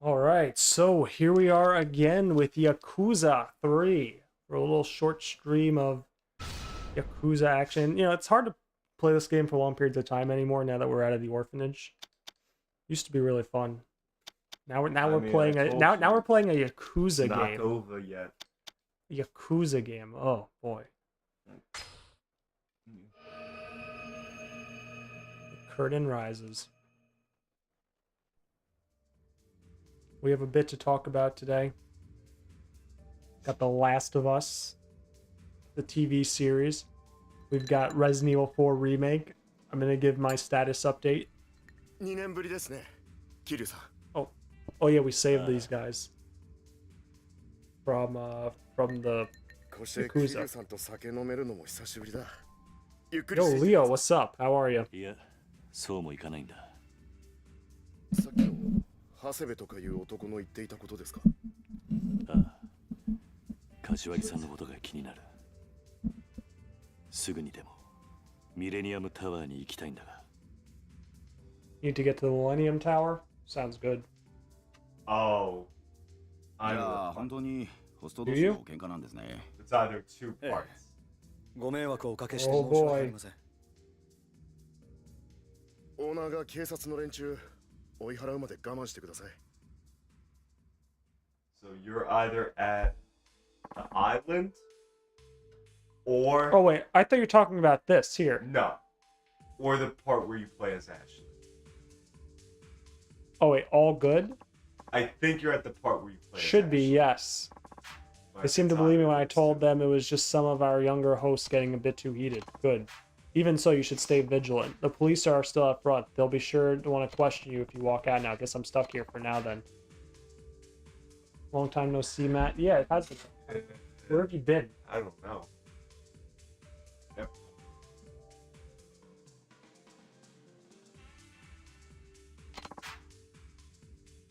All right, so here we are again with Yakuza 3 for a little short stream of Yakuza action. You know, it's hard to play this game for long periods of time anymore now that we're out of the orphanage. Used to be really fun. We're playing a now we're playing a Yakuza not game. Over yet. Yakuza game. Oh boy. The curtain rises. We have a bit to talk about today. Got The Last of Us, the TV series. We've got Resident Evil 4 Remake. I'm going to give my status update. Oh yeah, we saved these guys from the Yakuza. Yo, Leo, what's up? How are you? いや、そうもいかないんだ。さっきの長谷部とかいう男の言っていたことですか？ああ、柏木さんのことが気になる。すぐにでもミレニアムタワーに行きたいんだが。Need to get to the Millennium Tower? Sounds good. Oh. いや、本当にホスト同士の喧嘩なんですね。It's either two parts. ご迷惑をおかけして Oh 申し訳あり boy. ません。オーナーが警察の連中追い払うまで我慢してください。So you're either at the island or Oh wait, I thought you were talking about this here. no. Or the part where you play as Ashley. Oh wait, all good? I think you're at the part where you play Should as be, Ashley. yes. But They seemed to it's believe me either when I those told two. them it was just some of our younger hosts getting a bit too heated. Good. Even so, you should stay vigilant. The police are still up front. They'll be sure to want to question you if you walk out now. Guess I'm stuck here for now then. Long time no see, Matt. Yeah, it has been. Where have you been? I don't know. Yep.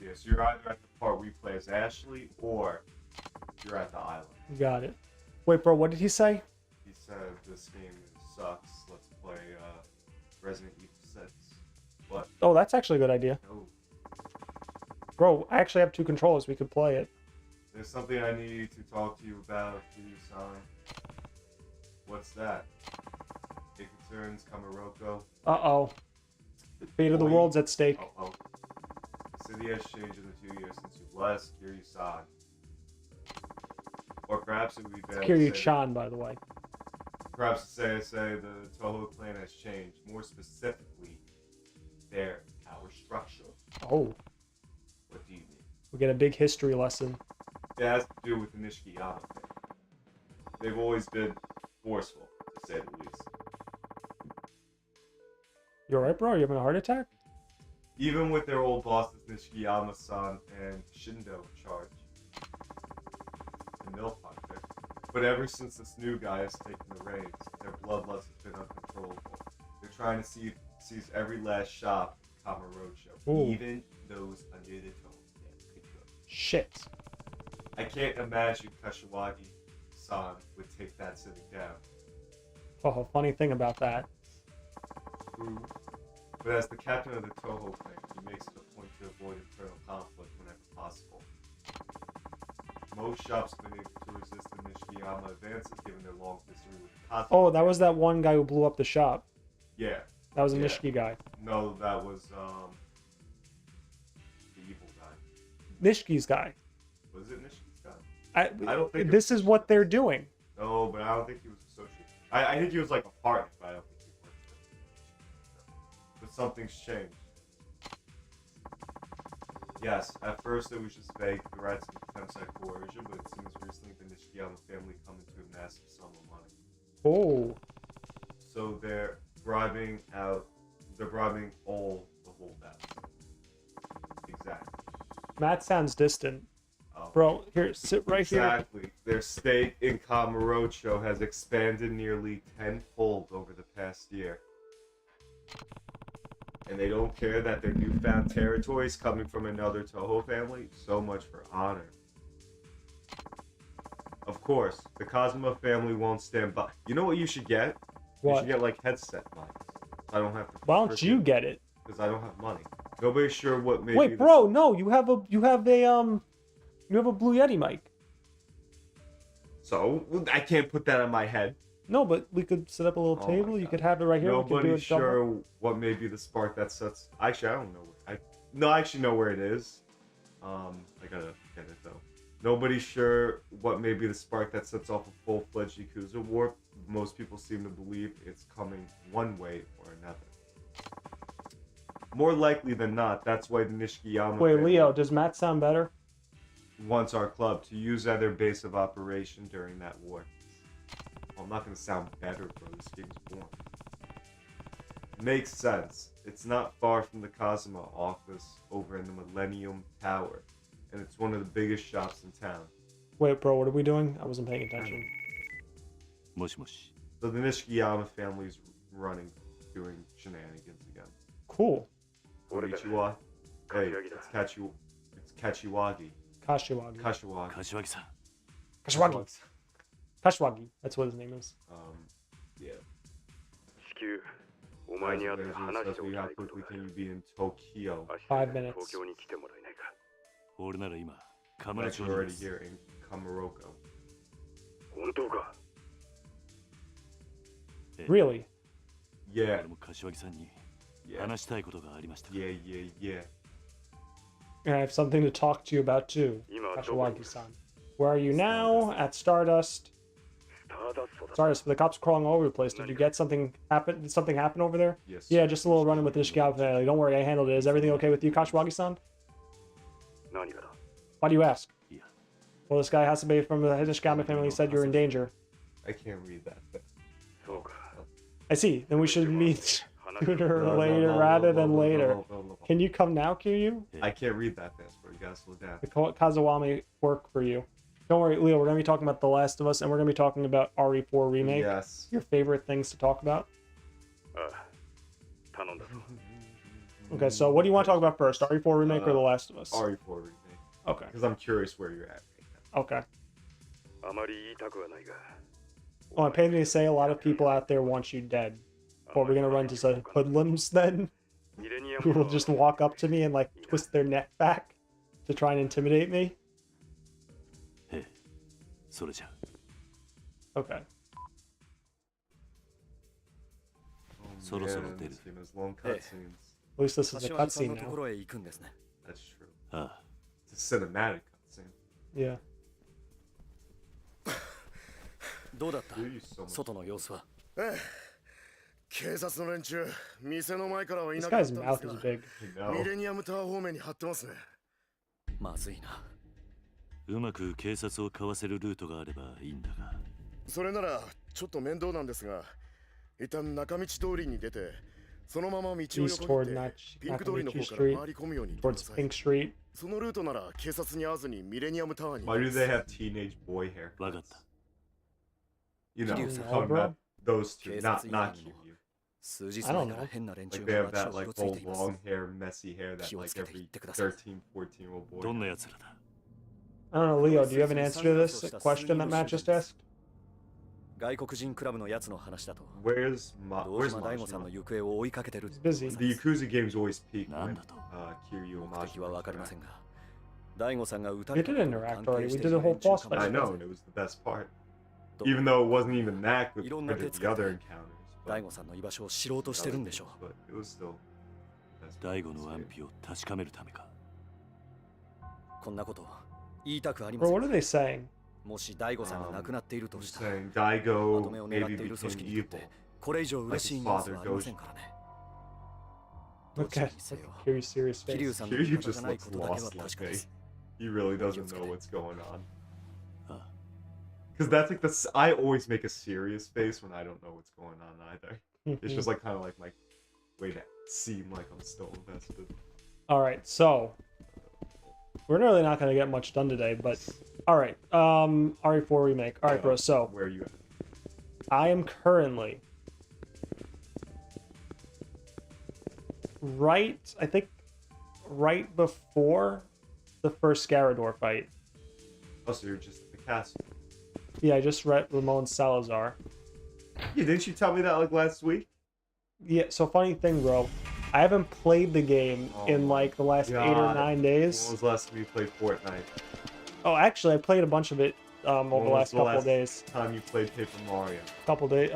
Yeah, so you're either at the part where you play as Ashley or you're at the island. You got it. Wait, bro, what did he say? He said this game sucks. Let's play Resident Evil 6. But Oh, that's actually a good idea. no, Bro, I actually have two controllers. We could play it. there's something I need to talk to you about, Ryu-san. What's that? It concerns Kamaroko. Uh-oh. Fate of the Boy. world's at stake. Oh. The city has changed in the 2 years since you last Kiryu-san. Or perhaps it would be better to say Kiryu-chan, by the way. perhaps to say the Toho clan has changed. More specifically, their power structure. Oh, What do you mean? we get a big history lesson. It has to do with the Nishikiyama thing. They've always been forceful, to say the least. You alright, bro? You having a heart attack? Even with their old bosses Nishikiyama-san and Shindo in charge. The Milf Hunter. But ever since this new guy has taken the reins, their bloodlust has been uncontrollable. They're trying to seize every last shop in Kamurocho, Ooh. even those under the Toho clan could go. Shit. I can't imagine Kashiwagi-san would take that sitting down. Oh, funny thing about that. True. But as the captain of the Toho clan, he makes it a point to avoid internal conflict whenever possible. Most shops have been able to resist the Nishikiyama advances given their long history with the Kazu. Oh, that was that one guy who blew up the shop. Yeah. That was a Yeah. Nishiki guy. No, that was the evil guy. Nishiki's guy. Was it Nishiki's guy? I don't think it this was- is what they're doing. No, but I don't think he was associated. I think he was like a partner, but I don't think he worked with him. But something's changed. Yes, at first it was just vague threats and attempts at coercion, but it seems recently the Nishikiyama family come into a massive sum of money. Oh. So they're bribing all the holdouts. Exactly. Matt sounds distant. Oh. Bro, here, sit right here. Exactly. Their stake in Kamurocho has expanded nearly tenfold over the past year. And they don't care that their newfound territory is coming from another Toho family. So much for honor. Of course, the Kazuma family won't stand by. You know what you should get? You What? should get like headset mics. I don't have to. Why don't you get it? Because I don't have money. Nobody's sure what maybe. Wait, bro, no, you have a Blue Yeti mic. So I can't put that on my head. No, but we could set up a little Oh table. my You God. could have it right here. We could do Nobody's it double. sure what may be the spark that sets. Actually, I don't know. I actually know where it is. I gotta get it though. Nobody's sure what may be the spark that sets off a full-fledged Yakuza war. Most people seem to believe it's coming one way or another. More likely than not, that's why the Nishikiyama Wait, family Leo, does Matt sound better? wants our club to use as their base of operation during that war. Well, I'm not gonna sound better, bro. This game's born. Makes sense. It's not far from the Kazuma office over in the Millennium Tower, and it's one of the biggest shops in town. Wait, bro, what are we doing? I wasn't paying attention. もしもし So the Nishikiyama family's doing shenanigans again. Cool. Konnichiwa. Hey, it's Kachiwagi. Kashiwagi. Kashiwagi. 柏木さん Kashiwagi. Kashiwagi. That's what his name is. Yeah. 至急お前に会って話しておきた How いこと quickly が can you be in Tokyo? 5 minutes. 東京に来てもらえないか俺なら今カムロ Like 町 you're にいま already す here in Kamaroko. 本当か Really? Yeah, 俺も柏木さんに yeah, 話したいことがありました yeah, yeah, yeah. And I have something to talk to you about too. 今どこに Kashiwagi-san. Where are you now? At Stardust. スターダストだ Stardust, but the cops are crawling all over the place. Did you get something happen? Did something happen over there? Yes. Yeah, just a little run-in with the Nishikawa family. Don't worry, I handled it. Is everything okay with you, Kashiwagi-san? 何がだ Why do you ask? Yeah. Well, this guy has to be from the Nishikawa family. He said you're in danger. I can't read that. But... そうか I see. Then we should meet 話 sooner No, or no, later no, rather no, than no, no, later. no, no, no. Can you come now, Kiryu? I can't read that fast, bro. You gotta slow down. The Kazawami work for you. Don't worry, Leo. We're gonna be talking about The Last of Us, and we're gonna be talking about RE4 remake. Yes. Your favorite things to talk about. ああ頼んだぞ Okay, so what do you want to talk about first? RE4 remake or The Last of Us? RE4 remake. Okay. Because I'm curious where you're at right Okay. あまり言いたくはないが Well, I'm pained to say a lot of people out there want you dead. Or we're gonna run into some hoodlums then, ミレニア who ム will just walk up to me and like twist their neck back to try and intimidate me. ええそれじゃ Okay. now. Solo, solo, man, dude. this game has long Hey. cutscenes. At least this is a 柏木さん cutscene のとこ now. ろへ行くんですね That's true. あ It's a cinematic cutscene. Yeah. どうだった They use so much. 外の様子は警察の連中店の前からはい This なかっ guy's たん mouth です is が big. I ミ know. レニアムタワー方面に張ってますねまずいなうまく警察をかわせるルートがあればいいんだがそれならちょっと面倒なんですが一旦中道通りに出てそのまま道を East 横 toward 切ってピンク通りの方 Nakamichi から回り込むようにしてくだ Towards さい Pink Street. そのルートなら警察に会わずにミレニアムタワーに Why do they have teenage boy hair? わかった You know, Kiryu's talking about those two, not Kiryu's Kiryu. 数日 I don't 前から know. 変な連中 Like they が have 街 that をう like ろつい old ています long hair, messy hair that like every 13, 14-year-old boy. どんな has. 奴らだ I don't know, Leo, do you have an answer to this question that Matt just asked? 外国人クラブのやつの話だと Where's 堂 Where's 島大吾さんの Majima? 行方を追いかけてる He's busy. The Yakuza games always peak なん when だと Kiryu and 目的は Majima 分かりませ interact. んが大吾さんが撃た We れた did ことに interact 関 already. 係 We して did い a る whole 連中 boss かも I しれま know, せ and ん it was the best part. ど Even though it wasn't even that with いろんな compared 手 to the 使って other encounters. 大 But 吾さんの居場所を知ろうとしてるんでしょ but it was still. best 大 part 悟 of の this 安 game. 否を確かめるためかうこんなこと言いたくありま Bro, せ what ん are they saying? もし大悟さんが亡くなっていると I'm し just たら saying まと Daigo めを狙っ maybe ている組 became 織にとっ evil. てこれ以上嬉しいニュースはありませんからねどっち Okay. にせよ Kiryu's serious 桐生 face. さんの Kiryu 味方じ just ゃない looks ことだけは lost like 確か me. です He really doesn't know what's going on. あ Because that's like I always make a serious face when I don't know what's going on either. It's just like kind of like my way to seem like I'm still invested. All right, so we're really not gonna get much done today, but all right. RE4 remake. All right, bro. So Where are you at? I am currently I think, right before the first Scarador fight. Oh, so you're just at the castle. Yeah, I just read Ramon Salazar. Yeah, didn't you tell me that like last week? Yeah, so funny thing, bro. I haven't played the game in like the last 8 or 9 When days. was the last time you played Fortnite? Oh, actually, I played a bunch of it over the last couple of days. Time you played Paper Mario? Couple days.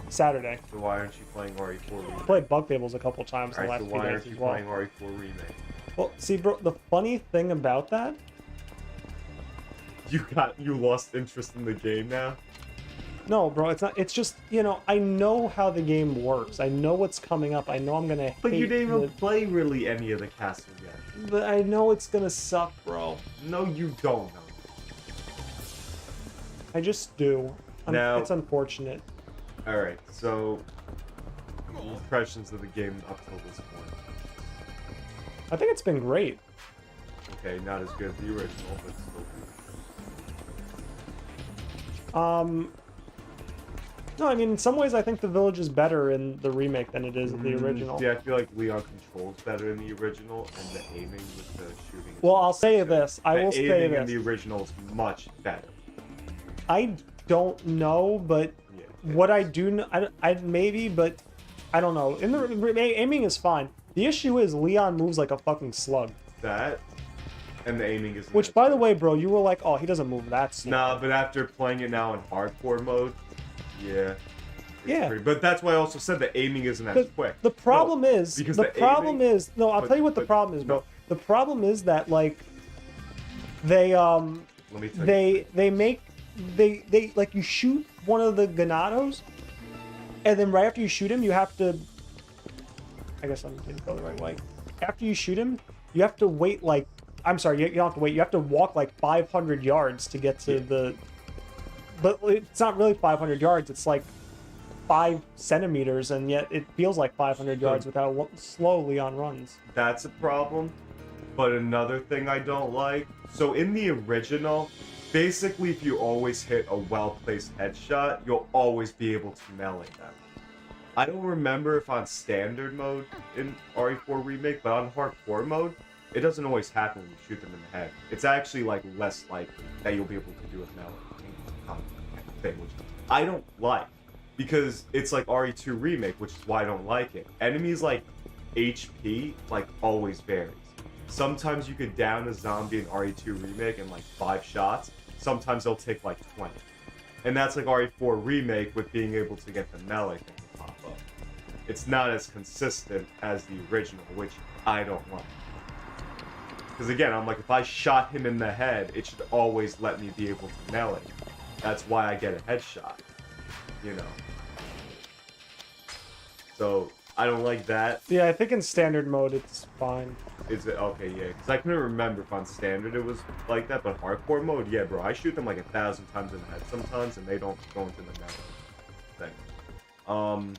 Saturday. So why aren't you playing RE4 Remake? Played Bug Tables a couple times in the Alright, last so why few aren't days you as well. playing RE4 Remake? Well, see, bro, the funny thing about that, You lost interest in the game now? no, bro, it's not. It's just, you know, I know how the game works. I know what's coming up. I know I'm gonna But you hate didn't even the- play really any of the castle yet. but I know it's gonna suck, bro. No, you don't know. I just do. Now- It's unfortunate. Alright, so impressions of the game up till this point. I think it's been great. Okay, not as good as the original, but still good. No, I mean, in some ways, I think the village is better in the remake than it is in the original. Yeah, I feel like Leon controls better in the original, and the aiming with the shooting. is Well, I'll much say better. this. I will The say aiming in this. the original is much better. I don't know, but Yeah, what I do know, I maybe, but I don't know. In the aiming is fine. The issue is Leon moves like a fucking slug. that, and the aiming is. Which, by the way, bro, you were like, oh, he doesn't move that slow. Nah, but after playing it now in hardcore mode, yeah. Yeah. But that's why I also said the aiming isn't as quick. The problem No, is, because the the problem aiming- is, no, I'll but- tell you what the but- problem is, bro. no. The problem is that, like, they, Let me tell you. they like, you shoot one of the Ganados, and then right after you shoot him, you have to, I guess I'm going to go the right way. After you shoot him, you have to wait, like, I'm sorry, you don't have to wait, you have to walk, like, 500 yards to get to the, but it's not really 500 yards, it's like 5 centimeters, and yet it feels like 500 yards with how slow Leon runs. That's a problem. But another thing I don't like, so in the original, basically if you always hit a well-placed headshot, you'll always be able to melee them. I don't remember if on standard mode in RE4 Remake, but on hardcore mode, it doesn't always happen when you shoot them in the head. It's actually like less likely that you'll be able to do a melee thing, which I don't like. Because it's like RE2 Remake, which is why I don't like it. Enemies like HP like always varies. Sometimes you could down a zombie in RE2 Remake in like 5 shots. Sometimes they'll take like 20. And that's like RE4 Remake with being able to get the melee thing to pop up. It's not as consistent as the original, which I don't like. Because again, I'm like, if I shot him in the head, it should always let me be able to melee. That's why I get a headshot. You know. So, I don't like that. Yeah, I think in standard mode it's fine. Is it? Okay, yeah. Because I couldn't remember if on standard it was like that, but hardcore mode, yeah, bro. I shoot them like 1,000 times in the head sometimes, and they don't go into the melee thing.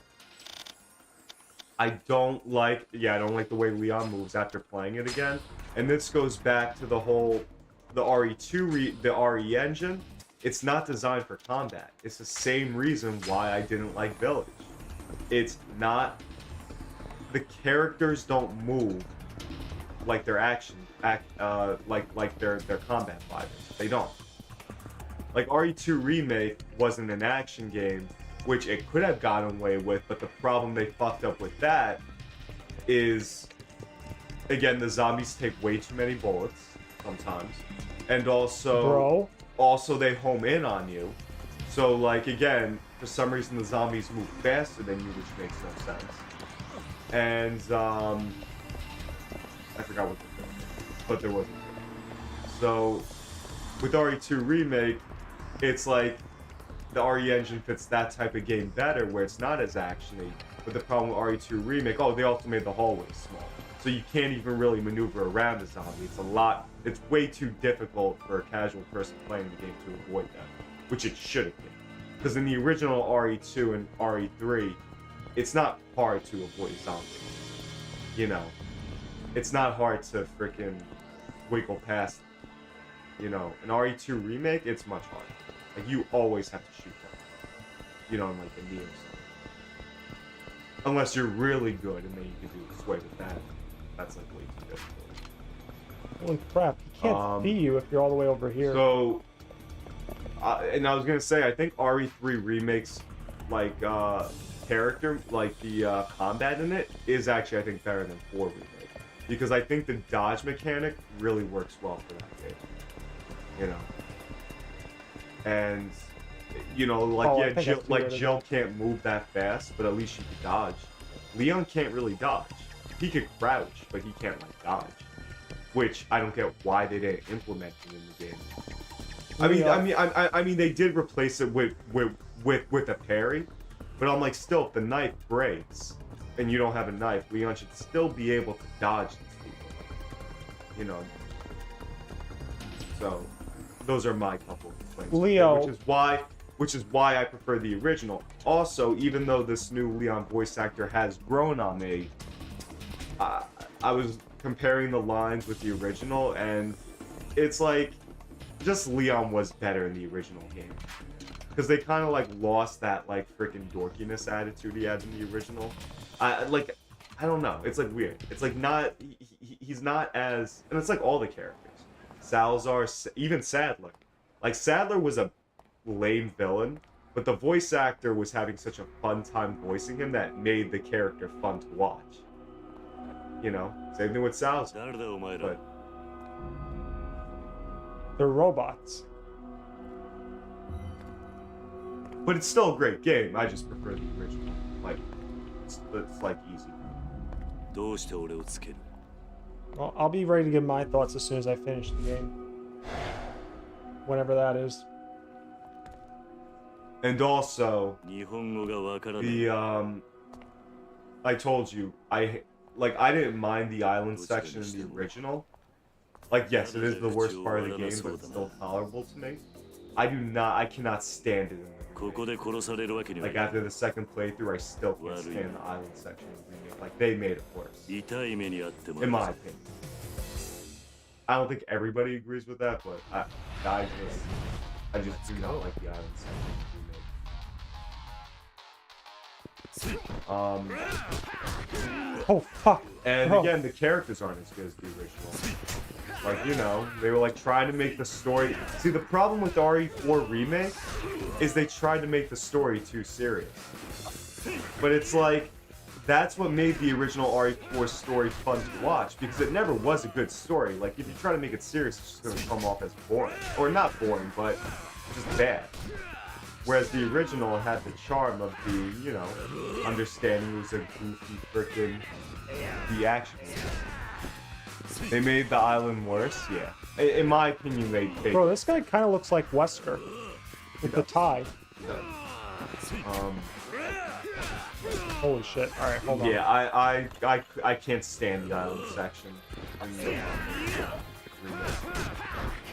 I don't like the way Leon moves after playing it again. And this goes back to the whole, the RE engine. It's not designed for combat. It's the same reason why I didn't like Village. It's not, the characters don't move like their like their combat fighters. They don't. Like RE2 Remake wasn't an action game, which it could have gotten away with, but the problem they fucked up with that is, again, the zombies take way too many bullets sometimes, and also they home in on you. So like again, for some reason the zombies move faster than you, which makes no sense. And I forgot what the thing was, but there wasn't. So with RE2 Remake, it's like the RE engine fits that type of game better, where it's not as actiony. But the problem with RE2 Remake, they also made the hallways small, so you can't even really maneuver around a zombie. It's way too difficult for a casual person playing the game to avoid that, which it should have been. Because in the original RE2 and RE3, it's not hard to avoid zombies. You know, it's not hard to freaking wiggle past. You know, in RE2 Remake, it's much harder. Like, you always have to shoot them. You know, in like the Neo side. Unless you're really good, and then you can do a sway with that. That's like way too difficult. Holy crap, he can't see you if you're all the way over here. So, and I was gonna say, I think RE3 remakes, like, character, like the combat in it, is actually I think better than 4 remake, because I think the dodge mechanic really works well for that game. You know, and you know, like Oh, I yeah, think Jill, that's like weird. Jill can't move that fast, but at least she can dodge. Leon can't really dodge. He could crouch, but he can't like dodge, which I don't get why they didn't implement it in the game. I mean, they did replace it with a parry, but I'm like, still, if the knife breaks and you don't have a knife, Leon should still be able to dodge these people. You know. So, those are my couple of complaints. Leo. Which is why I prefer the original. Also, even though this new Leon voice actor has grown on me, I was comparing the lines with the original, and it's like, just Leon was better in the original game. Because they kind of like lost that like freaking dorkiness attitude he had in the original. I don't know. It's like weird. It's like not, he's not as, and it's like all the characters. Salazar, even Sadler. Like Sadler was a lame villain, but the voice actor was having such a fun time voicing him that made the character fun to watch. You know, same thing with Salazar. But They're robots. it's still a great game. I just prefer the original. Like, it's like easy. どうして俺をつける Well, I'll be ready to give my thoughts as soon as I finish the game. Whenever that is. And also, 日本語がわからない the I told you, I didn't mind the island section in the original. Like, yes, it is the worst part of the game, but it's still tolerable to me. I cannot stand it in the ここで殺されるわけには Like, after the second playthrough, I still can't stand the island section of the remake. Like, they made it worse. 痛い目にあっても In my opinion. I don't think everybody agrees with that, but I just do not like the island section of the remake. Oh, fuck. And Bro. again, the characters aren't as good as the original. Like, you know, they were like trying to make the story. See, the problem with the RE4 remake is they tried to make the story too serious. But it's like, that's what made the original RE4 story fun to watch, because it never was a good story. Like, if you try to make it serious, it's just going to come off as boring. Or not boring, but just bad. Whereas the original had the charm of the, you know, understanding it was a goofy frickin' the action movie. They made the island worse, yeah. In my opinion, they Bro, this guy kind of looks like Wesker. With the tie. Holy shit. Alright, hold on. Yeah, I can't stand the island section.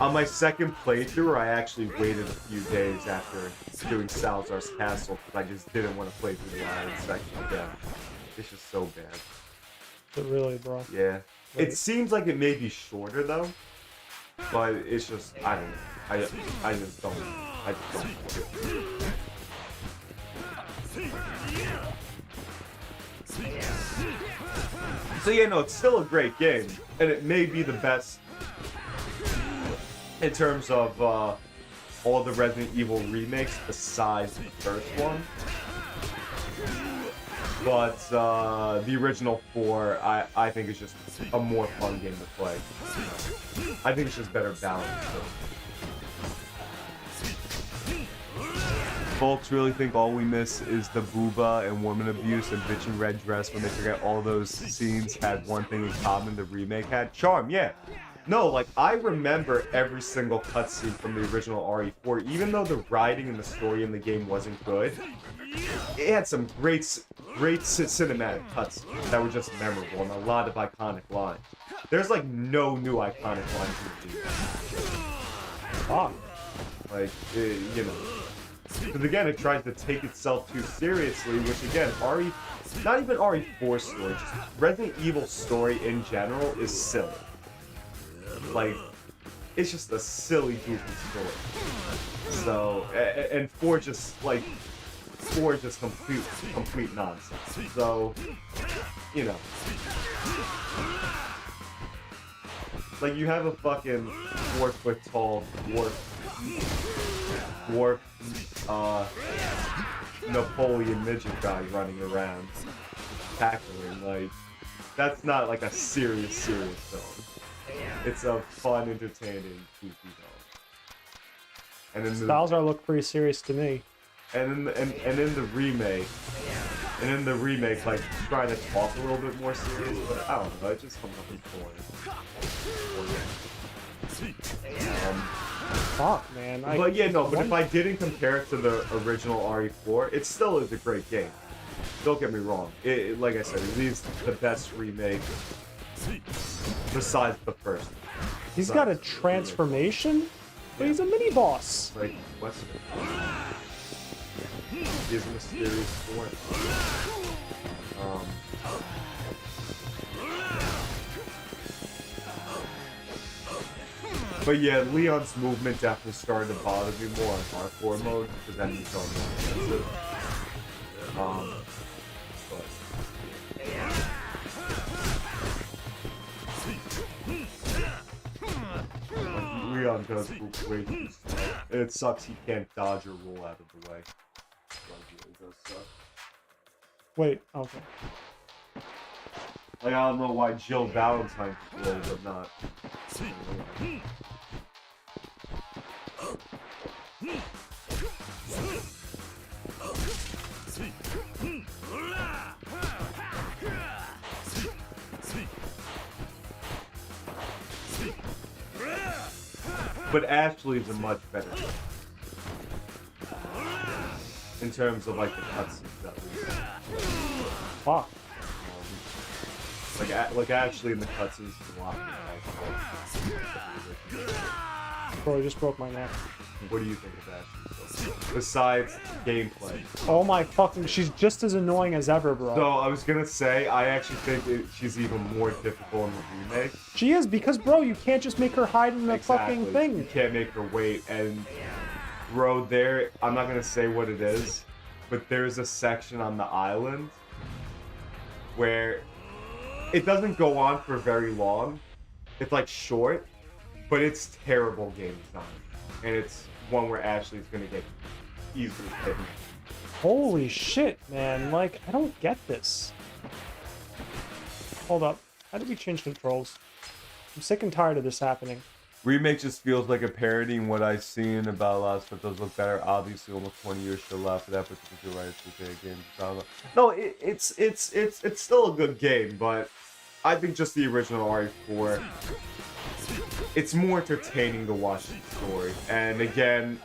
On my second playthrough, I actually waited a few days after doing Salazar's Castle because I just didn't want to play through the island section again. It's just so bad. But really, bro. Yeah. Wait. It seems like it may be shorter though, but it's just, I don't know. I just don't like it. So yeah, no, it's still a great game, and it may be the best in terms of all the Resident Evil remakes besides the first one. But the original 4, I think is just a more fun game to play. I think it's just better balanced. Folks really think all we miss is the booba and woman abuse and bitch in red dress when they forget all those scenes had one thing in common the remake had? Charm, yeah. No, like, I remember every single cutscene from the original RE4, even though the writing and the story in the game wasn't good. It had some great cinematic cutscenes that were just memorable and a lot of iconic lines. There's like no new iconic lines in the game. Fuck. Like, you know. Because again, it tries to take itself too seriously, which again, not even RE4 story, just Resident Evil story in general is silly. Like, it's just a silly, goofy story. So, and 4 just complete nonsense. So, you know. Like, you have a fucking 4-foot tall dwarf, Napoleon midget guy running around tackling. Like, that's not like a serious film. It's a fun, entertaining, goofy film. And then Bowser look pretty serious to me. and in the remake, like trying to talk a little bit more serious, but I don't know, it just comes up as boring. Fuck, man. But yeah, no, but if I didn't compare it to the original RE4, it still is a great game. Don't get me wrong. It like I said, it is the best remake besides the first. He's got a transformation, but he's a mini boss. Like Wesker. He's a mysterious force. But yeah, Leon's movement definitely started to bother me more on hardcore mode because then he's on more offensive. But Leon does move way too slow. And it sucks he can't dodge or roll out of the way. It does suck. Wait, okay. Like, I don't know why Jill Valentine could roll, but not. But Ashley's a much better game. In terms of like the cutscenes, at least. Fuck. Like Ashley in the cutscenes is a lot more. Bro, I just broke my neck. What do you think of Ashley? Besides gameplay. Oh my fucking, she's just as annoying as ever, bro. So I was gonna say, I actually think she's even more difficult in the remake. She is, because bro, you can't just make her hide in the fucking You thing. can't make her wait, and bro, there, I'm not gonna say what it is, but there's a section on the island where it doesn't go on for very long. It's like short, but it's terrible game design, and it's one where Ashley's gonna get easily hidden. Holy shit, man. Like, I don't get this. Hold up. How did we change controls? I'm sick and tired of this happening. Remake just feels like a parody, and what I've seen about a lot of stuff does look better. Obviously, almost 20 years to left for that particular right to the game. No, it's still a good game, but I think just the original RE4, it's more entertaining to watch the story. And again,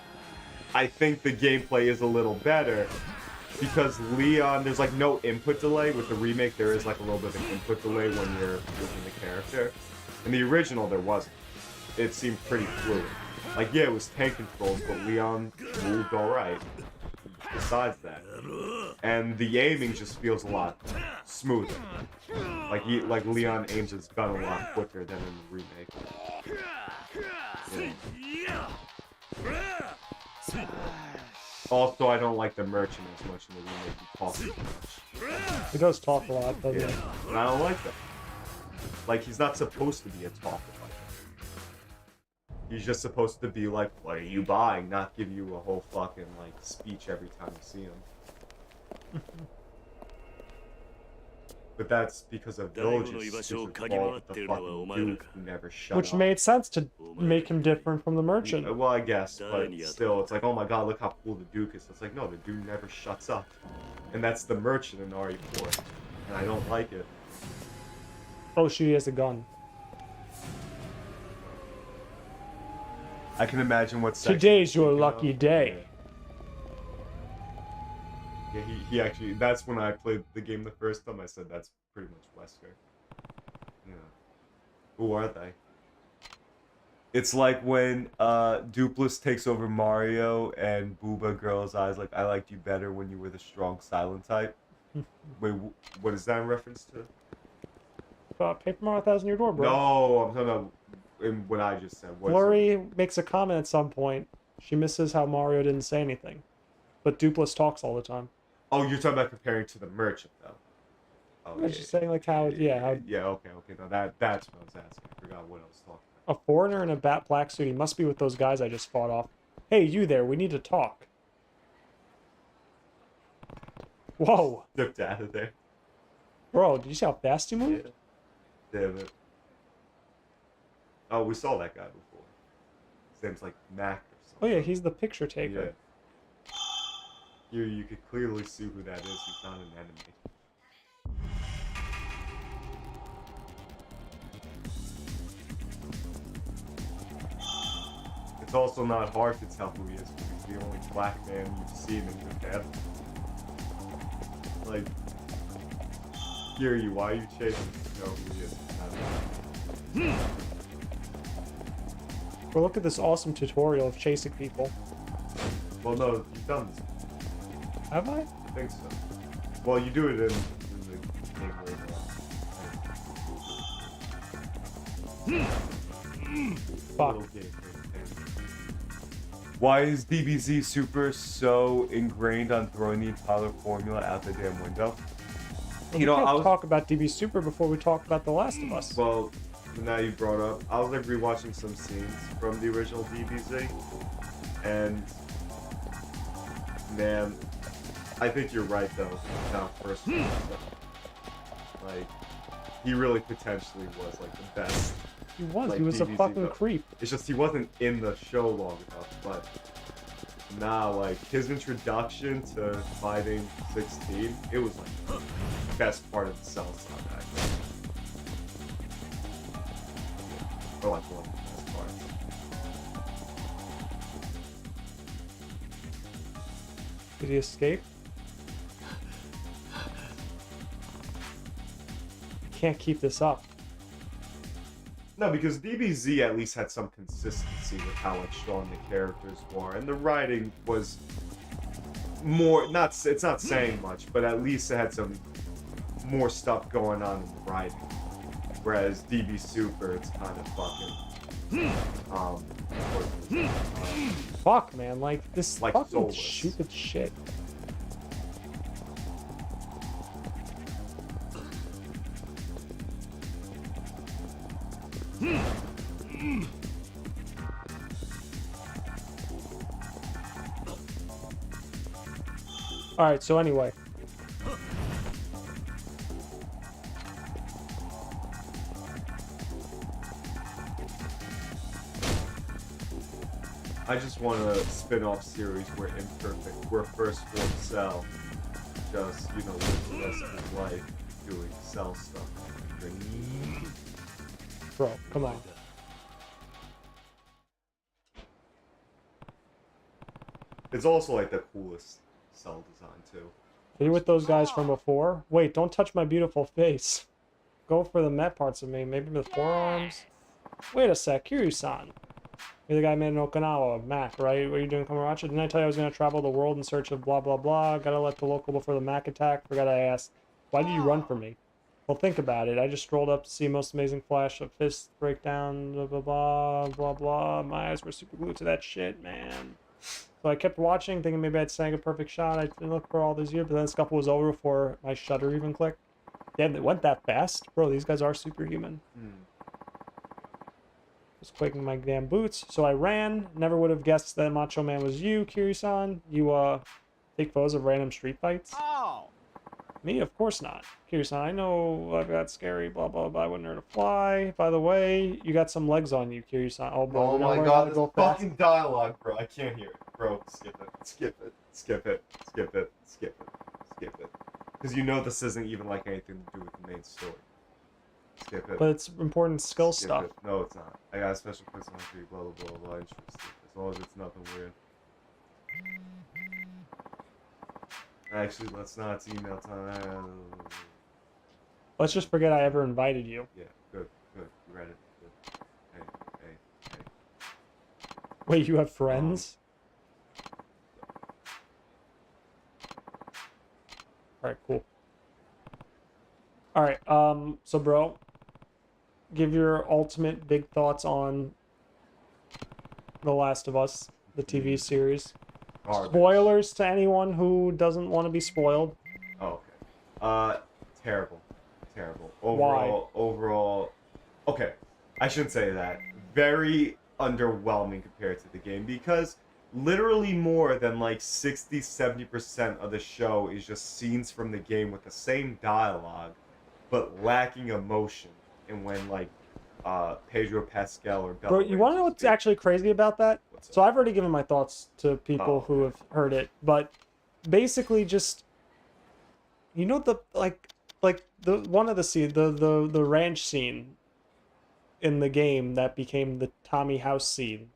I think the gameplay is a little better because Leon, there's like no input delay. With the remake, there is like a little bit of an input delay when you're moving the character. In the original, there wasn't. It seemed pretty fluid. Like, yeah, it was tank controlled, but Leon moved alright. Besides that. And the aiming just feels a lot smoother. Like Leon aims his gun a lot quicker than in the remake. Yeah. Also, I don't like the merchant as much in the remake. He talks too much. He does talk a lot, doesn't he? And I don't like that. Like, he's not supposed to be a talker like that. He's just supposed to be like, what are you buying? Not give you a whole fucking, like, speech every time you see him. But that's because of Village's fault with the fucking dude who never shut Which up. made sense to make him different from the merchant. Well, I guess, but still, it's like, oh my god, look how cool the Duke is. It's like, no, the dude never shuts up. And that's the merchant in RE4. And I don't like it. Oh, she has a gun. I can imagine what section Today's he's your thinking lucky of. day. Yeah, he actually, that's when I played the game the first time. I said that's pretty much Wesker. Yeah. Who are they? It's like when Dupless takes over Mario and Booba Girl's Eyes, like, I liked you better when you were the strong silent type. Wait, what is that in reference to? Paper Mario 1,000 Year Door, bro. No, I'm talking about in what I just said. What is Flurry makes a comment at some point. She misses how Mario didn't say anything. But Dupless talks all the time. Oh, you're talking about comparing to the merchant, though. Oh, I was just saying, like, how, yeah, how Yeah, okay. No, that's what I was asking. I forgot what I was talking about. a foreigner in a bat black suit. He must be with those guys I just fought off. Hey, you there. We need to talk. Whoa. Dipped out of there. Bro, did you see how fast he moved? Yeah. Damn it. Oh, we saw that guy before. His name's like Mac or Oh something. yeah, he's the picture taker. Yeah. Here you could clearly see who that is. He's not an enemy. It's also not hard to tell who he is because he's the only black man you've seen in Japan. Like, Kiryu, why are you chasing to know who he is? Well, look at this awesome tutorial of chasing people. Well, no, you've done this. Have I? I think so. Well, you do it in the game Fuck. little game. Why is DBZ Super so ingrained on throwing the entire formula out the damn window? You know, I was talk about DB Super before we talk about The Last of Us. Well, now you brought up, I was like rewatching some scenes from the original DBZ, and man, I think you're right though. Now, first, like he really potentially was like the best. He was. Like, He was a DBZ, fucking but creep. It's just he wasn't in the show long enough, but now like his introduction to fighting 16, it was like the best part of the Cell saga, actually. Or like one of the best parts. Did he escape? I can't keep this up. No, because DBZ at least had some consistency with how like strong the characters were, and the writing was more it's not saying much, but at least it had some more stuff going on in the writing. Whereas DB Super, it's kind of fucking Fuck, man, like this like fucking soulless. stupid shit. Alright, so anyway. I just want a spin-off series where first form Cell just, you know, lives the rest of his life doing Cell stuff. Bro, come on. It's also like the coolest Cell design too. Are you with those guys from before? Wait, don't touch my beautiful face. Go for the Met parts of me, maybe the forearms. Wait a sec, Kiryu-san. You're the guy made in Okinawa, Mac, right? What are you doing, Kamaracha? Didn't I tell you I was going to travel the world in search of blah, blah, blah? Gotta let the local before the Mac attack? Forgot I asked. Why did you run from me? Well, think about it. I just strolled up to see most amazing flash of fist breakdown, blah, blah, blah, blah, blah. My eyes were super glued to that shit, man. So I kept watching, thinking maybe I'd snag a perfect shot. I didn't look for all these years, but then the scuffle was over before my shutter even clicked. Damn, it went that fast? Bro, these guys are superhuman. Was quaking my damn boots, so I ran. Never would have guessed that Macho Man was you, Kiryu-san. You, take photos of random street fights? Oh! Me? Of course not. Kiryu-san, I know I got scary, blah, blah, blah. I wouldn't hurt to fly. By the way, you got some legs on you, Kiryu-san. Oh, bro, Oh we're not my learning how god, to this go fast. fucking dialogue, bro. I can't hear it. Bro, skip it. Skip it. Skip it. Skip it. Skip it. Skip it. Because you know this isn't even like anything to do with the main story. Skip it. But it's important skill Skip stuff. it. No, it's not. I got a special person on tree, blah, blah, blah, blah, interesting. As long as it's nothing weird. Actually, let's not. It's email time. Let's just forget I ever invited you. Yeah, good, good. You read it. Good. Hey, hey, hey. Wait, you have friends? Alright, cool. Alright, so bro, give your ultimate big thoughts on The Last of Us, the TV series. Garbage. Spoilers to anyone who doesn't want to be spoiled. Oh, okay. Terrible. Terrible. Why? Overall, okay. I shouldn't say that. Very underwhelming compared to the game because literally more than like 60-70% of the show is just scenes from the game with the same dialogue, but lacking emotion. And when like Pedro Pascal or Bella Bro, you want to know what's actually crazy about that? What's So I've already given my thoughts to people who have heard it, but basically just, you know, the the one of the scene, the ranch scene in the game that became the Tommy house scene,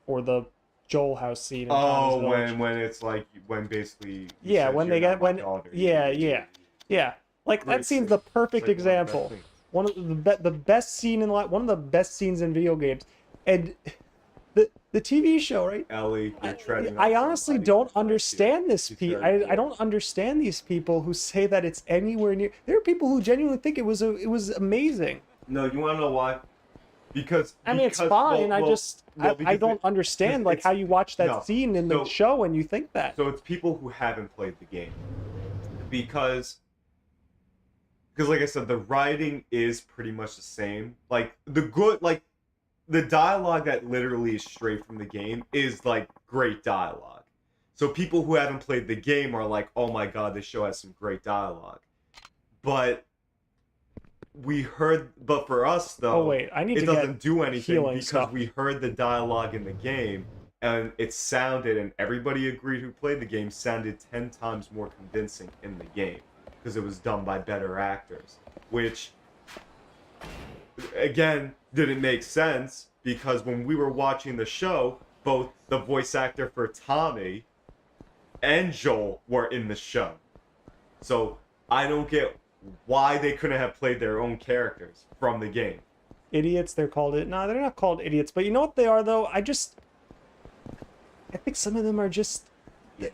or the Joel house scene in Tommy's Village. when it's like when basically he Yeah, says, when "You're they not get my when daughter." yeah, like Great that scene's scene. the perfect It's like example. one of the best things. One of the best scene in one of the best scenes in video games, and the TV show, right? Ellie, you're treading. I on honestly somebody don't who's not understand you. this. It's very I don't understand these people who say that it's anywhere near. There are people who genuinely think it was amazing. No, you want to know why? Because I mean, it's because- fine. well, I because don't understand like how you watch that no, scene in the so- show and you think that. So it's people who haven't played the game, because like I said, the writing is pretty much the same. Like the dialogue that literally is straight from the game is like great dialogue. So people who haven't played the game are like, "Oh my god, this show has some great dialogue." But for us though, Oh wait, I need it to doesn't get do anything healing because stuff. we heard the dialogue in the game and it sounded, and everybody agreed who played the game, sounded 10 times more convincing in the game because it was done by better actors, which again didn't make sense because when we were watching the show, both the voice actor for Tommy and Joel were in the show. So I don't get why they couldn't have played their own characters from the game. Idiots, they're called it. No, they're not called idiots, but you know what they are though? I think some of them are just.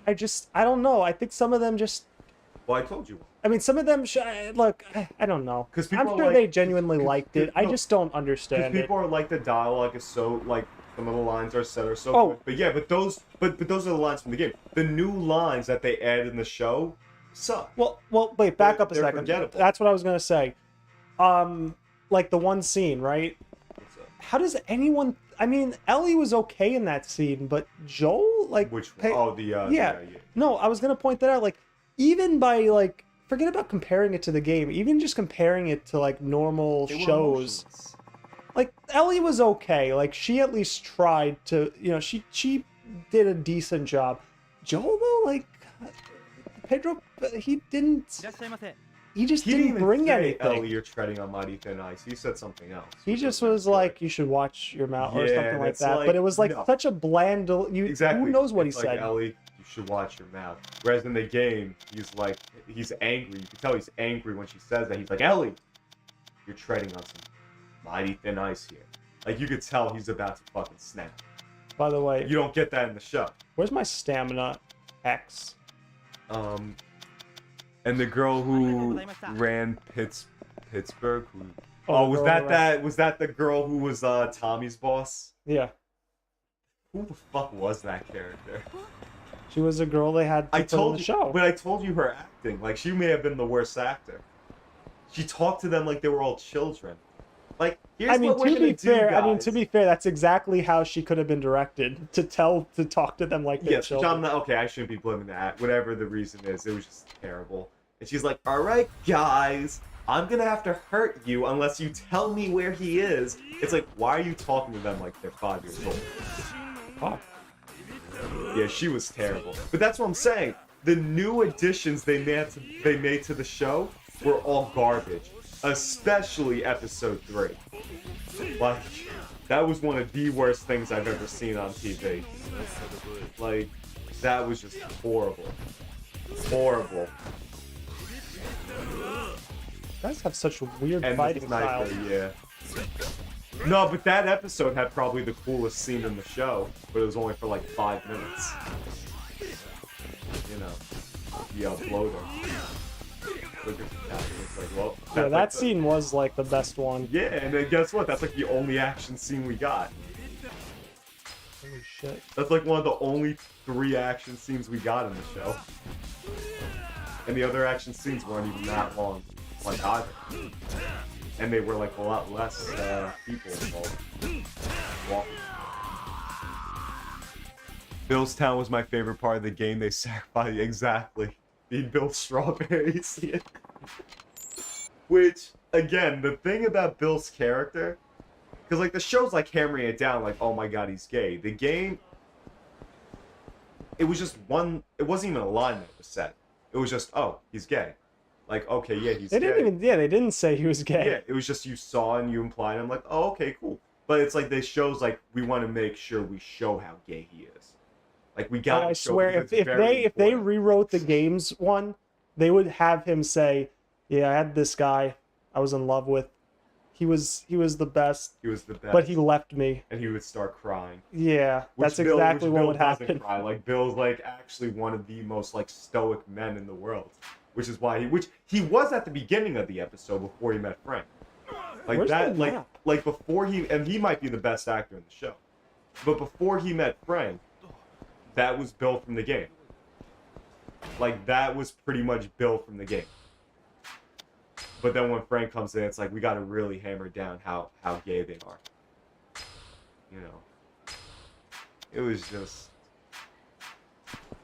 I don't know. I think some of them just. Well, I told you. I mean, some of them. Look, I don't know. 'Cause people I'm are sure like- they genuinely liked it. I no, just don't Because understand it. people are like, the dialogue is so, like, some of the lines are said are so Oh. good. But yeah, but those are the lines from the game. The new lines that they add in the show suck. Well, wait, back up a They're second. forgettable. That's what I was gonna say. Like the one scene, right? What's up? How does anyone? I mean, Ellie was okay in that scene, but Joel, like, Which one? Oh, the yeah. No, I was gonna point that out. Like, even by like, forget about comparing it to the game. Even just comparing it to like normal They were shows. emotionless. Like Ellie was okay. Like she at least tried to, she did a decent job. Joel though, like Pedro, he didn't. He just He didn't even bring say, anything. Ellie, you're treading on mighty thin ice. He said something else. He which just wasn't was good. like, you should watch your mouth or Yeah, something like it's that. like, But it was like no. such a bland. Exactly. Who knows what It's he like, said? Ellie, you should watch your mouth. Whereas in the game, he's angry. You can tell he's angry when she says that. He's like, Ellie, you're treading on some mighty thin ice here. Like, you could tell he's about to fucking snap. By the way, You don't get that in the show. where's my stamina X? And the girl who ran Pittsburgh, who... Oh, Oh, the was girl that who that? Was that the girl who was Tommy's boss? Yeah, Who the fuck was that character? she was a girl they had to I put in told the you, show. but I told you her acting. Like, she may have been the worst actor. She talked to them like they were all children. Like, here's I mean, what we're to gonna be do, fair, guys. that's exactly how she could have been directed to talk to them like they're Yes, which children. I'm not okay. I shouldn't be blaming that. Whatever the reason is, it was just terrible. And she's like, "All right, guys, I'm gonna have to hurt you unless you tell me where he is." It's like, why are you talking to them like they're 5 years old? Fuck. Yeah, she was terrible. But that's what I'm saying. The new additions they made to the show were all garbage, especially episode 3. Like, that was one of the worst things I've ever seen on TV. Like, that was just horrible. Horrible. You guys have such weird And fighting the sniper, styles. yeah. No, but that episode had probably the coolest scene in the show, but it was only for like 5 minutes. You know, the bloater. Look at that. It's like, well, Yeah, that's that like the- scene was like the best one. Yeah, and then guess what? That's like the only action scene we got. Holy shit. That's like one of the only 3 action scenes we got in the show. And the other action scenes weren't even that long, like either. And they were like a lot less people involved. Walking. Bill's Town was my favorite part of the game. They sacrificed exactly. Feed Bill strawberries. Yeah. Which, again, the thing about Bill's character, because like the show's like hammering it down, like, oh my god, he's gay. The game, it was just one. It wasn't even a line that was said. It was just, oh, he's gay. Like, okay, yeah, he's They gay. didn't even. Yeah, they didn't say he was gay. Yeah, it was just you saw and you implied. I'm like, oh, okay, cool. But it's like this shows like we want to make sure we show how gay he is. Like we got. I swear, if they rewrote the games one, they would have him say, "Yeah, I had this guy I was in love with. He was the best. He was the best. But he left me." And he would start crying. Yeah, Which that's exactly what Bill would doesn't happen. Cry. Like Bill's like actually one of the most like stoic men in the world, which is why he was at the beginning of the episode before he met Frank. Like Where's that, the map? like before he might be the best actor in the show, but before he met Frank, that was Bill from the game. Like that was pretty much Bill from the game. But then when Frank comes in, it's like we got to really hammer down how gay they are. You know, it was just